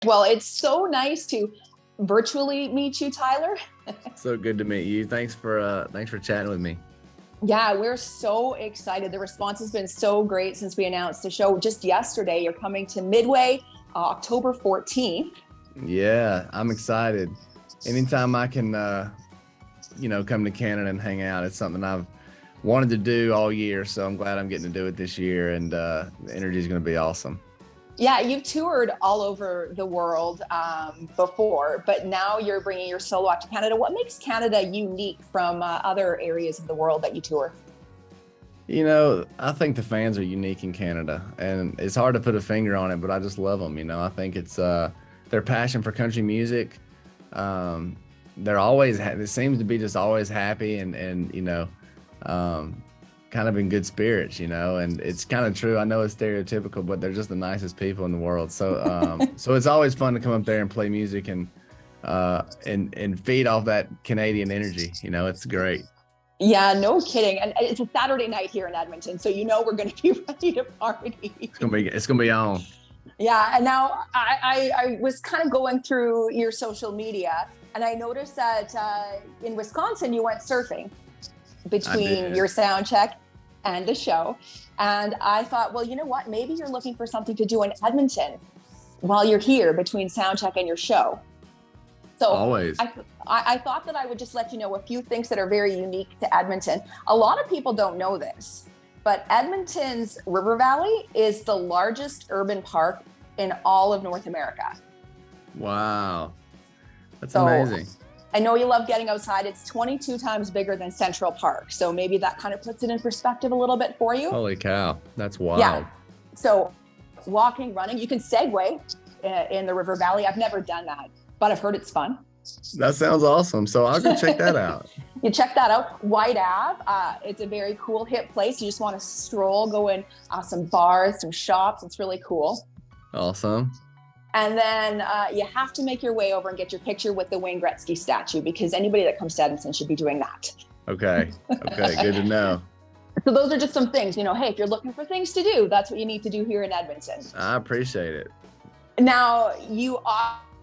Well, it's so nice to virtually meet you, Tyler. So good to meet you. Thanks for chatting with me. Yeah, we're so excited. The response has been so great since we announced the show just yesterday. You're coming to Midway, October 14th. Yeah, I'm excited. Anytime I can, come to Canada and hang out, it's something I've wanted to do all year. So I'm glad I'm getting to do it this year, and the energy is going to be awesome. Yeah, you've toured all over the world before, but now you're bringing your solo act to Canada. What makes Canada unique from other areas of the world that you tour? I think the fans are unique in Canada, and it's hard to put a finger on it, but I just love them. I think it's their passion for country music. They're always, it seems to be just always happy and kind of in good spirits, and it's kind of true. I know it's stereotypical, but they're just the nicest people in the world. So, so it's always fun to come up there and play music and feed off that Canadian energy. It's great. Yeah, no kidding. And it's a Saturday night here in Edmonton, so we're going to be ready to party. It's gonna be on. Yeah, and now I was kind of going through your social media, and I noticed that in Wisconsin you went surfing between your sound check and the show. And I thought, well, you know what? Maybe you're looking for something to do in Edmonton while you're here between sound check and your show. So always. I thought that I would just let you know a few things that are very unique to Edmonton. A lot of people don't know this, but Edmonton's River Valley is the largest urban park in all of North America. Wow. That's amazing. I know you love getting outside. It's 22 times bigger than Central Park. So maybe that kind of puts it in perspective a little bit for you. Holy cow. That's wild. Yeah. So walking, running, you can segue in the River Valley. I've never done that, but I've heard it's fun. That sounds awesome. So I'll go check that out. You check that out. White Ave. It's a very cool, hip place. You just want to stroll, go in some bars, some shops. It's really cool. Awesome. And then you have to make your way over and get your picture with the Wayne Gretzky statue, because anybody that comes to Edmonton should be doing that. Okay. Good to know. So those are just some things, hey, if you're looking for things to do, that's what you need to do here in Edmonton. I appreciate it. Now, you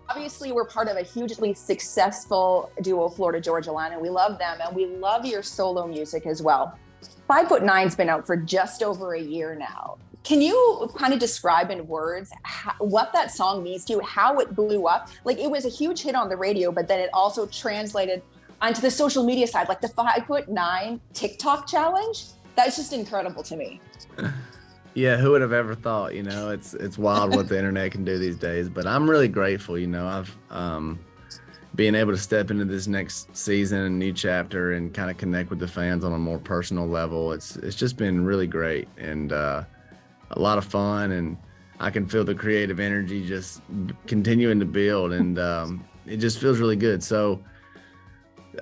obviously were part of a hugely successful duo, Florida Georgia Line, and we love them, and we love your solo music as well. 5'9"'s been out for just over a year now. Can you kind of describe in words what that song means to you, how it blew up? Like, it was a huge hit on the radio, but then it also translated onto the social media side, like the 5'9" TikTok challenge. That's just incredible to me. Yeah, who would have ever thought? It's wild what the internet can do these days. But I'm really grateful. I've being able to step into this next season and new chapter and kind of connect with the fans on a more personal level. It's just been really great and a lot of fun, and I can feel the creative energy just continuing to build, and it just feels really good. So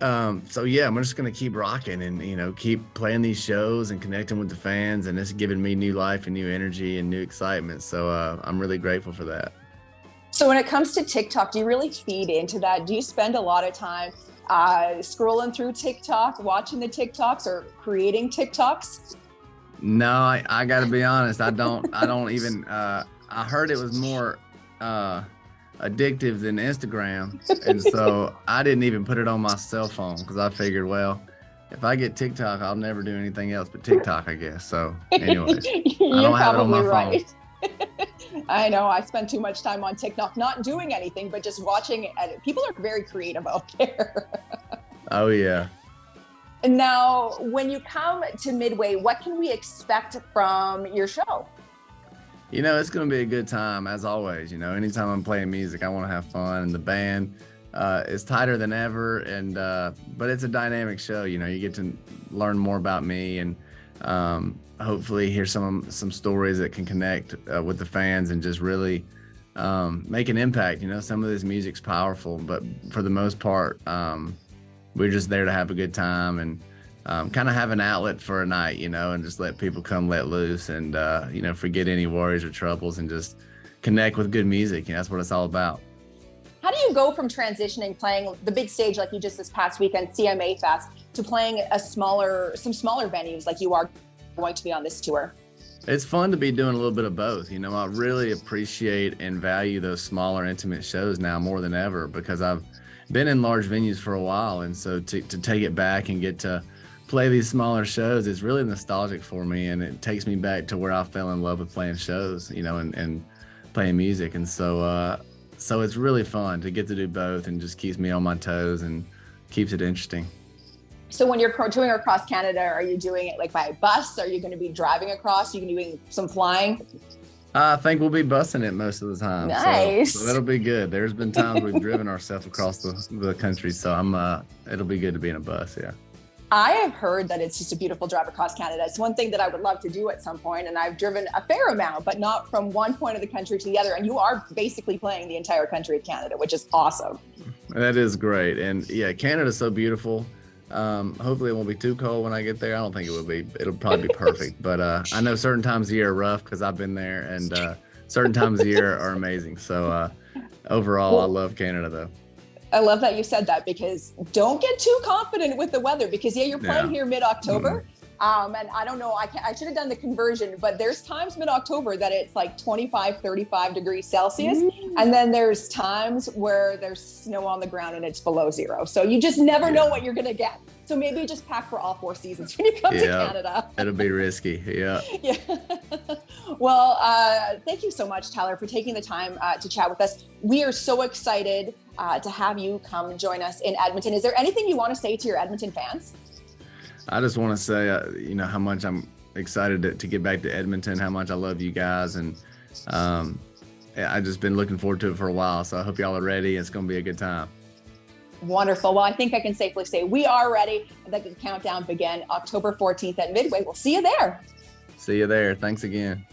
yeah, I'm just gonna keep rocking and keep playing these shows and connecting with the fans, and it's giving me new life and new energy and new excitement. So I'm really grateful for that. So when it comes to TikTok, do you really feed into that? Do you spend a lot of time scrolling through TikTok, watching the TikToks, or creating TikToks? No, I gotta be honest. I don't even, I heard it was more addictive than Instagram. And so I didn't even put it on my cell phone, because I figured, well, if I get TikTok, I'll never do anything else but TikTok, I guess. So anyway, I don't have it on my phone. I know, I spend too much time on TikTok, not doing anything, but just watching it. People are very creative out there. Oh yeah. And now, when you come to Midway, what can we expect from your show? It's going to be a good time, as always. Anytime I'm playing music, I want to have fun. And the band is tighter than ever. But it's a dynamic show. You get to learn more about me and hopefully hear some stories that can connect with the fans and just really make an impact. Some of this music's powerful, but for the most part, we're just there to have a good time and kind of have an outlet for a night, and just let people come let loose and, forget any worries or troubles and just connect with good music. That's what it's all about. How do you go from transitioning, playing the big stage like you just this past weekend, CMA Fest, to playing some smaller venues like you are going to be on this tour? It's fun to be doing a little bit of both. You know, I really appreciate and value those smaller, intimate shows now more than ever because I've been in large venues for a while. And so to take it back and get to play these smaller shows is really nostalgic for me. And it takes me back to where I fell in love with playing shows, you know, and playing music. And so, so it's really fun to get to do both and just keeps me on my toes and keeps it interesting. So when you're touring across Canada, are you doing it like by bus? Are you going to be driving across? Are you going to be doing some flying? I think we'll be busing it most of the time. Nice. So that'll be good. There's been times we've driven ourselves across the country. So it'll be good to be in a bus. Yeah. I have heard that it's just a beautiful drive across Canada. It's one thing that I would love to do at some point, and I've driven a fair amount, but not from one point of the country to the other. And you are basically playing the entire country of Canada, which is awesome. That is great. And yeah, Canada's so beautiful. Hopefully it won't be too cold when I get there. I don't think it will be. It'll probably be perfect. But I know certain times of the year are rough because I've been there, and certain times of the year are amazing. So overall, I love Canada though. I love that you said that because don't get too confident with the weather because you're playing here mid-October. And I don't know, I should have done the conversion, but there's times mid-October that it's like 25, 35 degrees Celsius. And then there's times where there's snow on the ground and it's below zero. So you just never know what you're going to get. So maybe just pack for all 4 seasons when you come to Canada. It'll be risky. Yeah. Yeah. Well, thank you so much, Tyler, for taking the time to chat with us. We are so excited to have you come join us in Edmonton. Is there anything you want to say to your Edmonton fans? I just want to say, you know, how much I'm excited to get back to Edmonton, how much I love you guys. And I've just been looking forward to it for a while. So I hope y'all are ready. It's going to be a good time. Wonderful. Well, I think I can safely say we are ready. Let the countdown begin October 14th at Midway. We'll see you there. See you there. Thanks again.